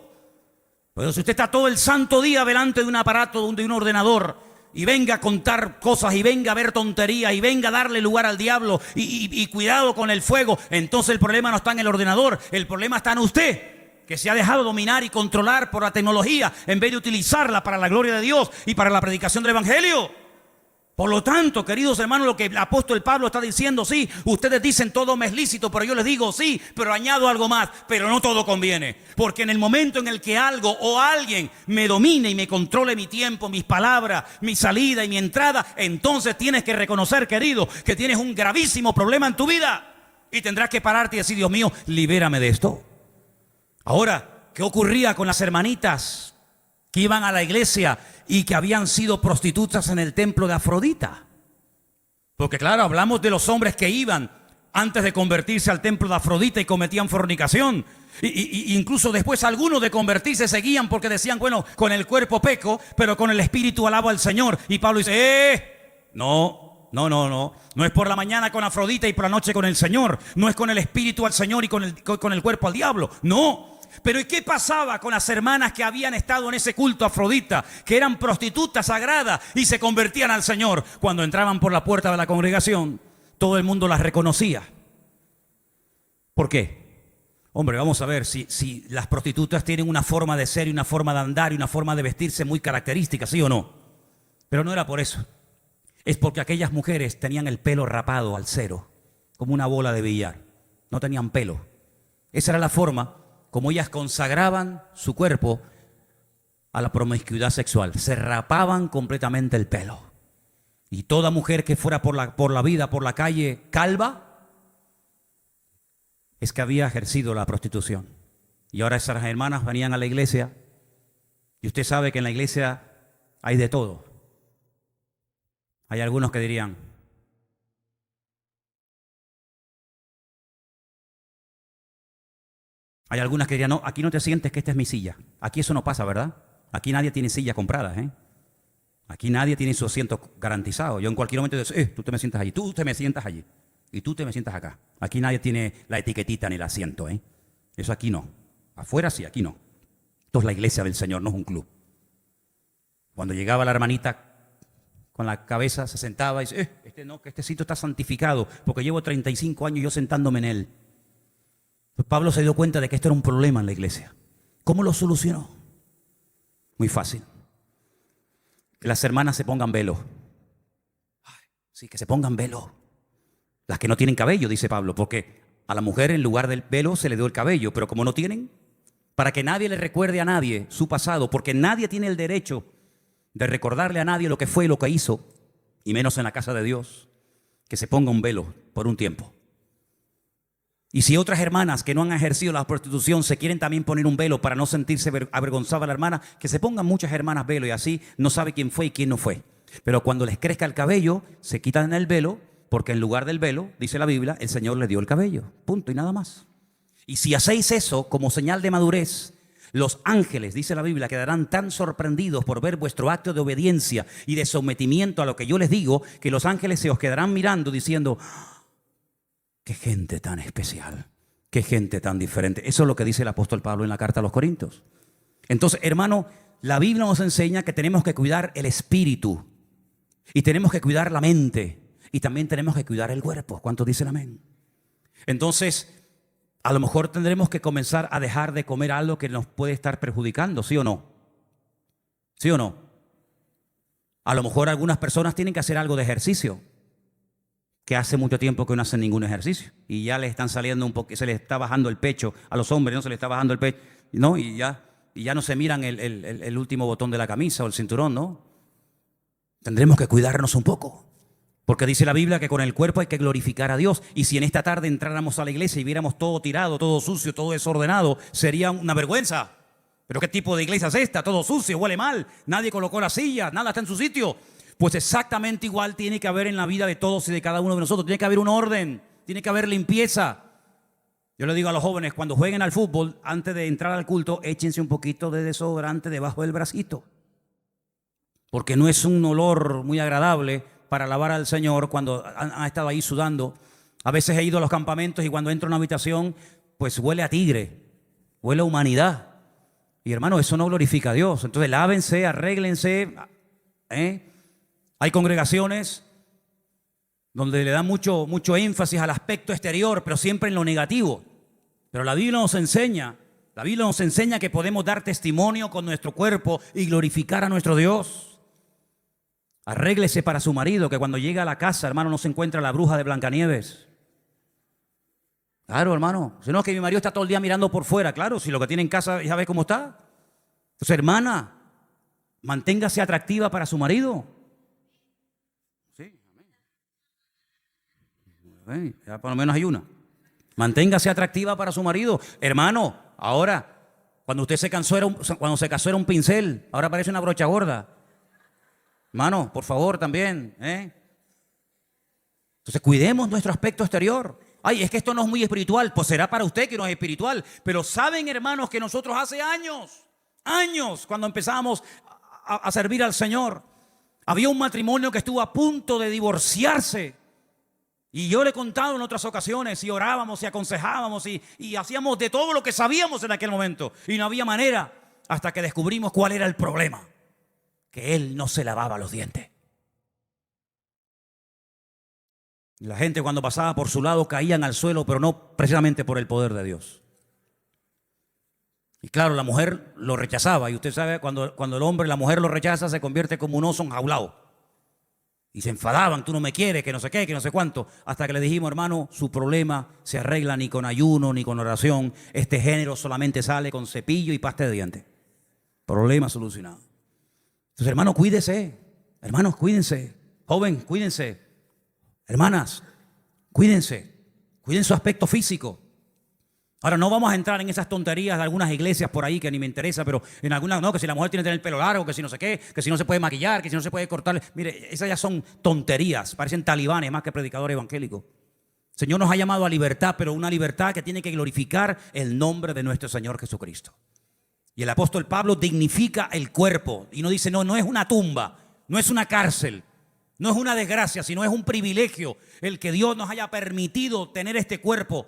Pero si usted está todo el santo día delante de un aparato, de un ordenador, y venga a contar cosas, y venga a ver tonterías, y venga a darle lugar al diablo, y cuidado con el fuego, entonces el problema no está en el ordenador, el problema está en usted, que se ha dejado dominar y controlar por la tecnología, en vez de utilizarla para la gloria de Dios y para la predicación del evangelio. Por lo tanto, queridos hermanos, lo que el apóstol Pablo está diciendo, sí, ustedes dicen todo me es lícito, pero yo les digo sí, pero añado algo más, pero no todo conviene. Porque en el momento en el que algo o alguien me domine y me controle mi tiempo, mis palabras, mi salida y mi entrada, entonces tienes que reconocer, querido, que tienes un gravísimo problema en tu vida. Y tendrás que pararte y decir, Dios mío, libérame de esto. Ahora, ¿qué ocurría con las hermanitas que iban a la iglesia y que habían sido prostitutas en el templo de Afrodita? Porque claro, hablamos de los hombres que iban antes de convertirse al templo de Afrodita y cometían fornicación. Incluso después algunos de convertirse seguían porque decían, bueno, con el cuerpo peco, pero con el espíritu alabo al Señor. Y Pablo dice, no No es por la mañana con Afrodita y por la noche con el Señor. No es con el espíritu al Señor y con el cuerpo al diablo. No. Pero ¿y qué pasaba con las hermanas que habían estado en ese culto a Afrodita, que eran prostitutas sagradas y se convertían al Señor? Cuando entraban por la puerta de la congregación, todo el mundo las reconocía. ¿Por qué? Hombre, vamos a ver, si las prostitutas tienen una forma de ser y una forma de andar y una forma de vestirse muy característica, ¿sí o no? Pero no era por eso. Es porque aquellas mujeres tenían el pelo rapado al cero, como una bola de billar. No tenían pelo. Esa era la forma como ellas consagraban su cuerpo a la promiscuidad sexual. Se rapaban completamente el pelo. Y toda mujer que fuera por la vida, por la calle calva, es que había ejercido la prostitución. Y ahora esas hermanas venían a la iglesia, y usted sabe que en la iglesia hay de todo. Hay algunos que dirían: hay algunas que dirían, no, aquí no te sientes, que esta es mi silla. Aquí eso no pasa, ¿verdad? Aquí nadie tiene silla comprada, ¿eh? Aquí nadie tiene su asiento garantizado. Yo en cualquier momento digo, tú te me sientas allí, tú te me sientas allí, y tú te me sientas acá. Aquí nadie tiene la etiquetita ni el asiento, ¿eh? Eso aquí no. Afuera sí, aquí no. Esto es la iglesia del Señor, no es un club. Cuando llegaba la hermanita con la cabeza, se sentaba y dice, que este sitio está santificado, porque llevo 35 años yo sentándome en él. Pues Pablo se dio cuenta de que esto era un problema en la iglesia. ¿Cómo lo solucionó? Muy fácil. Que las hermanas se pongan velo. Sí, que se pongan velo. Las que no tienen cabello, dice Pablo, porque a la mujer en lugar del velo se le dio el cabello, pero como no tienen, para que nadie le recuerde a nadie su pasado, porque nadie tiene el derecho de recordarle a nadie lo que fue y lo que hizo, y menos en la casa de Dios, que se ponga un velo por un tiempo. Y si otras hermanas que no han ejercido la prostitución se quieren también poner un velo para no sentirse avergonzada la hermana, que se pongan muchas hermanas velo, y así no sabe quién fue y quién no fue. Pero cuando les crezca el cabello, se quitan el velo, porque en lugar del velo, dice la Biblia, el Señor le dio el cabello. Punto y nada más. Y si hacéis eso como señal de madurez, los ángeles, dice la Biblia, quedarán tan sorprendidos por ver vuestro acto de obediencia y de sometimiento a lo que yo les digo, que los ángeles se os quedarán mirando diciendo, qué gente tan especial, qué gente tan diferente. Eso es lo que dice el apóstol Pablo en la carta a los Corintios. Entonces, hermano, la Biblia nos enseña que tenemos que cuidar el espíritu y tenemos que cuidar la mente y también tenemos que cuidar el cuerpo. ¿Cuántos dicen amén? Entonces, a lo mejor tendremos que comenzar a dejar de comer algo que nos puede estar perjudicando, ¿sí o no? ¿Sí o no? A lo mejor algunas personas tienen que hacer algo de ejercicio, que hace mucho tiempo que no hacen ningún ejercicio y ya les están saliendo un poco, se les está bajando el pecho a los hombres, no se les está bajando el pecho, ¿no? Y ya no se miran el último botón de la camisa o el cinturón, ¿no? Tendremos que cuidarnos un poco, porque dice la Biblia que con el cuerpo hay que glorificar a Dios. Y si en esta tarde entráramos a la iglesia y viéramos todo tirado, todo sucio, todo desordenado, sería una vergüenza. ¿Pero qué tipo de iglesia es esta? Todo sucio, huele mal, nadie colocó la silla, nada está en su sitio. Pues exactamente igual tiene que haber en la vida de todos y de cada uno de nosotros. Tiene que haber un orden, tiene que haber limpieza. Yo le digo a los jóvenes, cuando jueguen al fútbol, antes de entrar al culto, échense un poquito de desodorante debajo del bracito. Porque no es un olor muy agradable para alabar al Señor cuando han estado ahí sudando. A veces he ido a los campamentos y cuando entro a una habitación, pues huele a tigre, huele a humanidad. Y hermano, eso no glorifica a Dios. Entonces lávense, arréglense, Hay congregaciones donde le dan mucho énfasis al aspecto exterior, pero siempre en lo negativo. Pero la Biblia nos enseña que podemos dar testimonio con nuestro cuerpo y glorificar a nuestro Dios. Arréglese para su marido, que cuando llega a la casa, hermano, no se encuentra la bruja de Blancanieves. Claro, hermano. Si no, es que mi marido está todo el día mirando por fuera. Claro, si lo que tiene en casa ya ve cómo está. Entonces, hermana, manténgase atractiva para su marido. Ya por lo menos hay una. Manténgase atractiva para su marido. Hermano, ahora, cuando usted se casó era un pincel, ahora parece una brocha gorda. Hermano, por favor, también. Entonces, cuidemos nuestro aspecto exterior. Ay, es que esto no es muy espiritual. Pues será para usted que no es espiritual. Pero saben, hermanos, que nosotros hace años, cuando empezamos a servir al Señor, Había un matrimonio que estuvo a punto de divorciarse. Y yo le he contado en otras ocasiones, y orábamos y aconsejábamos y hacíamos de todo lo que sabíamos en aquel momento. Y no había manera hasta que descubrimos cuál era el problema. Que él no se lavaba los dientes. Y la gente cuando pasaba por su lado caían al suelo, pero no precisamente por el poder de Dios. Y claro, la mujer lo rechazaba. Y usted sabe, cuando el hombre, la mujer lo rechaza, se convierte como un oso enjaulado. Y se enfadaban, tú no me quieres, que no sé qué, que no sé cuánto. Hasta que le dijimos, hermano, su problema se arregla ni con ayuno, ni con oración. Este género solamente sale con cepillo y pasta de dientes. Problema solucionado. Entonces, hermano, cuídese. Hermanos, cuídense. Joven, cuídense. Hermanas, cuídense. Cuiden su aspecto físico. Ahora, no vamos a entrar en esas tonterías de algunas iglesias por ahí que ni me interesa, pero en algunas, no, que si la mujer tiene que tener el pelo largo, que si no sé qué, que si no se puede maquillar, que si no se puede cortar. Mire, esas ya son tonterías, parecen talibanes más que predicadores evangélicos. El Señor nos ha llamado a libertad, pero una libertad que tiene que glorificar el nombre de nuestro Señor Jesucristo. Y el apóstol Pablo dignifica el cuerpo y no dice, no, no es una tumba, no es una cárcel, no es una desgracia, sino es un privilegio el que Dios nos haya permitido tener este cuerpo.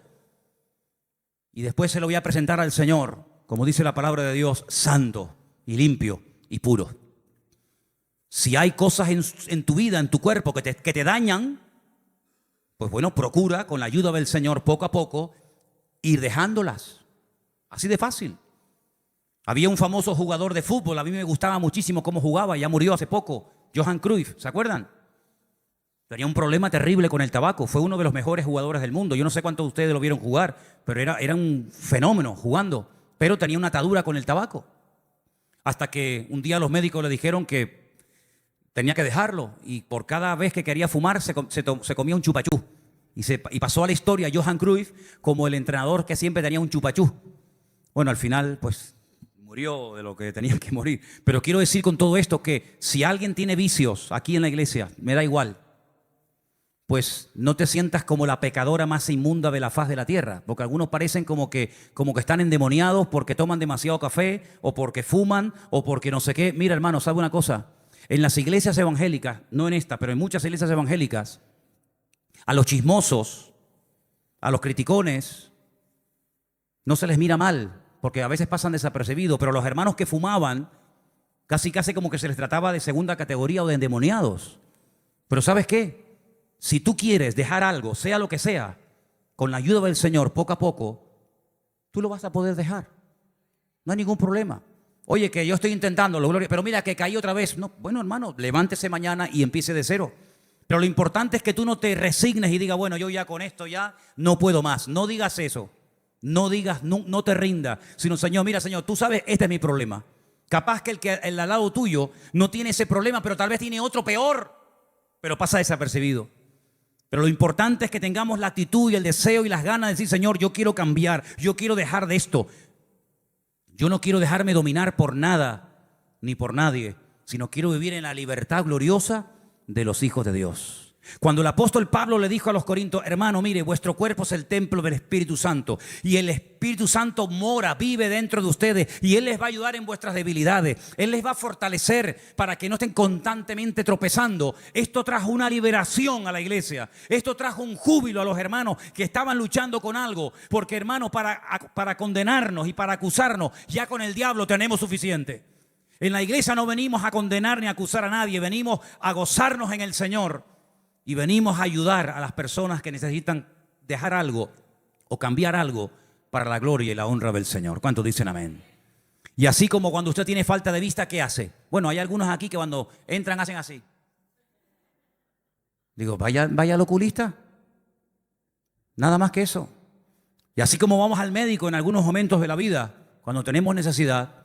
Y después se lo voy a presentar al Señor, como dice la palabra de Dios, santo y limpio y puro. Si hay cosas en tu vida, en tu cuerpo que te dañan, pues bueno, procura con la ayuda del Señor poco a poco ir dejándolas. Así de fácil. Había un famoso jugador de fútbol, a mí me gustaba muchísimo cómo jugaba, ya murió hace poco, Johan Cruyff, ¿se acuerdan? Tenía un problema terrible con el tabaco. Fue uno de los mejores jugadores del mundo. Yo no sé cuántos de ustedes lo vieron jugar, pero era un fenómeno jugando. Pero tenía una atadura con el tabaco. Hasta que un día los médicos le dijeron que tenía que dejarlo. Y por cada vez que quería fumar, se comía un chupachú. Y pasó a la historia Johan Cruyff como el entrenador que siempre tenía un chupachú. Bueno, al final, pues, murió de lo que tenía que morir. Pero quiero decir con todo esto que si alguien tiene vicios aquí en la iglesia, me da igual. Pues no te sientas como la pecadora más inmunda de la faz de la tierra, porque algunos parecen como que están endemoniados porque toman demasiado café o porque fuman o porque no sé qué. Mira, hermano, ¿sabe una cosa? En las iglesias evangélicas, no en esta, pero en muchas iglesias evangélicas, a los chismosos, a los criticones, no se les mira mal, porque a veces pasan desapercibidos, pero los hermanos que fumaban, casi como que se les trataba de segunda categoría o de endemoniados. Pero ¿sabes qué? Si tú quieres dejar algo, sea lo que sea, con la ayuda del Señor, poco a poco, tú lo vas a poder dejar. No hay ningún problema. Oye, que yo estoy intentándolo, pero mira que caí otra vez. No, bueno, hermano, levántese mañana y empiece de cero. Pero lo importante es que tú no te resignes y digas, bueno, yo ya con esto ya no puedo más. No digas eso. No digas, no te rindas. Sino, Señor, mira, Señor, tú sabes, este es mi problema. Capaz que el al lado tuyo no tiene ese problema, pero tal vez tiene otro peor, pero pasa desapercibido. Pero lo importante es que tengamos la actitud y el deseo y las ganas de decir, Señor, yo quiero cambiar, yo quiero dejar de esto. Yo no quiero dejarme dominar por nada ni por nadie, sino quiero vivir en la libertad gloriosa de los hijos de Dios. Cuando el apóstol Pablo le dijo a los corintios, hermano, mire, vuestro cuerpo es el templo del Espíritu Santo y el Espíritu Santo mora, vive dentro de ustedes y Él les va a ayudar en vuestras debilidades. Él les va a fortalecer para que no estén constantemente tropezando. Esto trajo una liberación a la iglesia. Esto trajo un júbilo a los hermanos que estaban luchando con algo. Porque, hermanos, para condenarnos y para acusarnos, ya con el diablo tenemos suficiente. En la iglesia no venimos a condenar ni a acusar a nadie, venimos a gozarnos en el Señor. Y venimos a ayudar a las personas que necesitan dejar algo o cambiar algo para la gloria y la honra del Señor. ¿Cuántos dicen amén? Y así como cuando usted tiene falta de vista, ¿qué hace? Bueno, hay algunos aquí que cuando entran hacen así. Digo, vaya al oculista. Nada más que eso. Y así como vamos al médico en algunos momentos de la vida, cuando tenemos necesidad,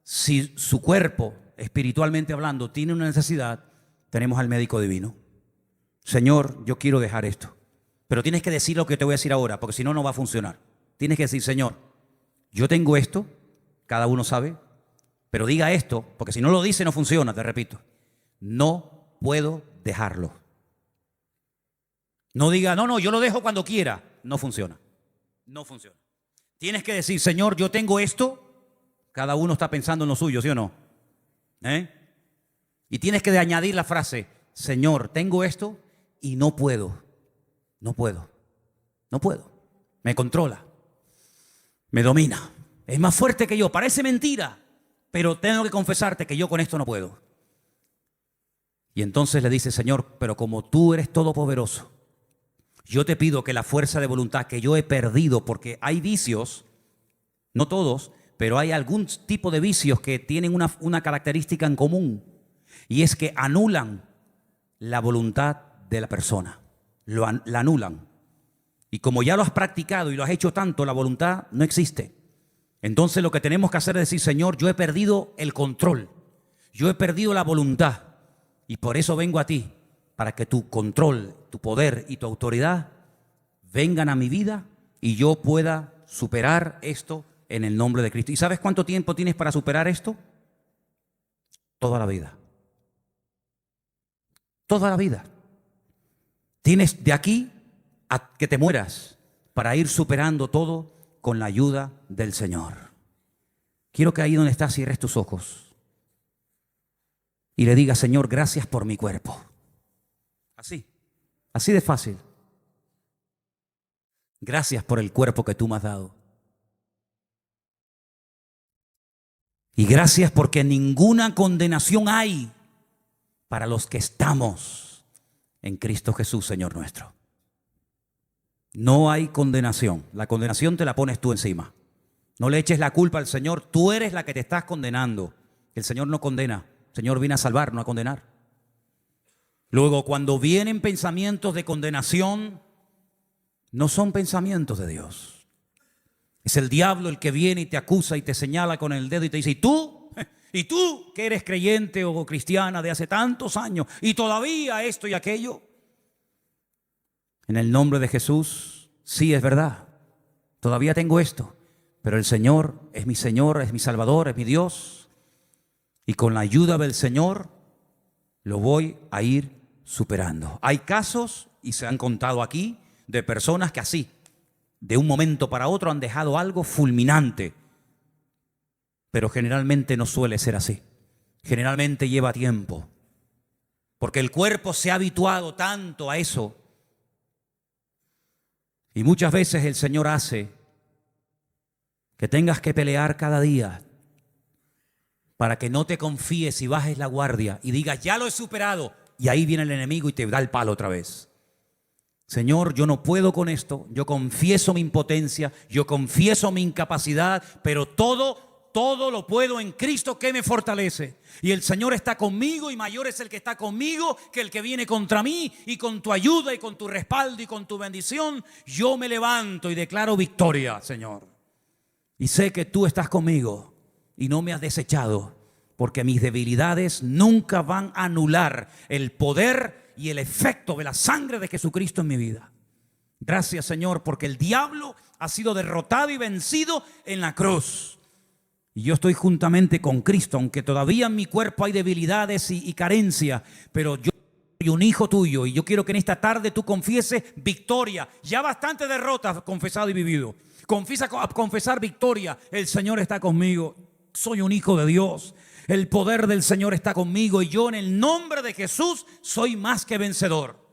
si su cuerpo, espiritualmente hablando, tiene una necesidad, tenemos al médico divino. Señor, yo quiero dejar esto. Pero tienes que decir lo que te voy a decir ahora, porque si no, no va a funcionar. Tienes que decir, Señor, yo tengo esto, cada uno sabe, pero diga esto, porque si no lo dice no funciona, te repito. No puedo dejarlo. No diga, no, yo lo dejo cuando quiera. No funciona. No funciona. Tienes que decir, Señor, yo tengo esto. Cada uno está pensando en lo suyo, ¿sí o no? Y tienes que añadir la frase: Señor, tengo esto y no puedo. No puedo. No puedo. Me controla. Me domina. Es más fuerte que yo. Parece mentira, pero tengo que confesarte que yo con esto no puedo. Y entonces le dice: Señor, pero como tú eres todopoderoso, yo te pido que la fuerza de voluntad que yo he perdido, porque hay vicios, no todos, pero hay algún tipo de vicios que tienen una característica en común, y es que anulan la voluntad de la persona. La anulan. Y como ya lo has practicado y lo has hecho tanto, la voluntad no existe. Entonces lo que tenemos que hacer es decir: Señor, yo he perdido el control, yo he perdido la voluntad, y por eso vengo a ti, para que tu control, tu poder y tu autoridad vengan a mi vida y yo pueda superar esto en el nombre de Cristo. ¿Y sabes cuánto tiempo tienes para superar esto? Toda la vida. Toda la vida. Tienes de aquí a que te mueras para ir superando todo con la ayuda del Señor. Quiero que ahí donde estás cierres tus ojos y le digas: Señor, gracias por mi cuerpo. Así de fácil. Gracias por el cuerpo que tú me has dado. Y gracias porque ninguna condenación hay para los que estamos en Cristo Jesús, Señor nuestro. No hay condenación. La condenación te la pones tú encima. No le eches la culpa al Señor. Tú eres la que te estás condenando. El Señor no condena. El Señor viene a salvar, no a condenar. Luego, cuando vienen pensamientos de condenación, no son pensamientos de Dios. Es el diablo el que viene y te acusa y te señala con el dedo y te dice: ¿y tú? ¿Y tú que eres creyente o cristiana de hace tantos años y todavía esto y aquello? En el nombre de Jesús, sí, es verdad. Todavía tengo esto, pero el Señor, es mi Salvador, es mi Dios. Y con la ayuda del Señor lo voy a ir superando. Hay casos, y se han contado aquí, de personas que así, de un momento para otro, han dejado algo fulminante. Pero generalmente no suele ser así. Generalmente lleva tiempo. Porque el cuerpo se ha habituado tanto a eso. Y muchas veces el Señor hace que tengas que pelear cada día para que no te confíes y bajes la guardia y digas: ya lo he superado. Y ahí viene el enemigo y te da el palo otra vez. Señor, yo no puedo con esto. Yo confieso mi impotencia, yo confieso mi incapacidad, pero todo lo puedo en Cristo que me fortalece. Y el Señor está conmigo, y mayor es el que está conmigo que el que viene contra mí. Y con tu ayuda y con tu respaldo y con tu bendición, yo me levanto y declaro victoria, Señor. Y sé que tú estás conmigo y no me has desechado, porque mis debilidades nunca van a anular el poder y el efecto de la sangre de Jesucristo en mi vida. Gracias, Señor, porque el diablo ha sido derrotado y vencido en la cruz. Y yo estoy juntamente con Cristo, aunque todavía en mi cuerpo hay debilidades y carencia, pero yo soy un hijo tuyo y yo quiero que en esta tarde tú confieses victoria. Ya bastante derrotas confesado y vivido. Confesar victoria. El Señor está conmigo. Soy un hijo de Dios. El poder del Señor está conmigo y yo en el nombre de Jesús soy más que vencedor.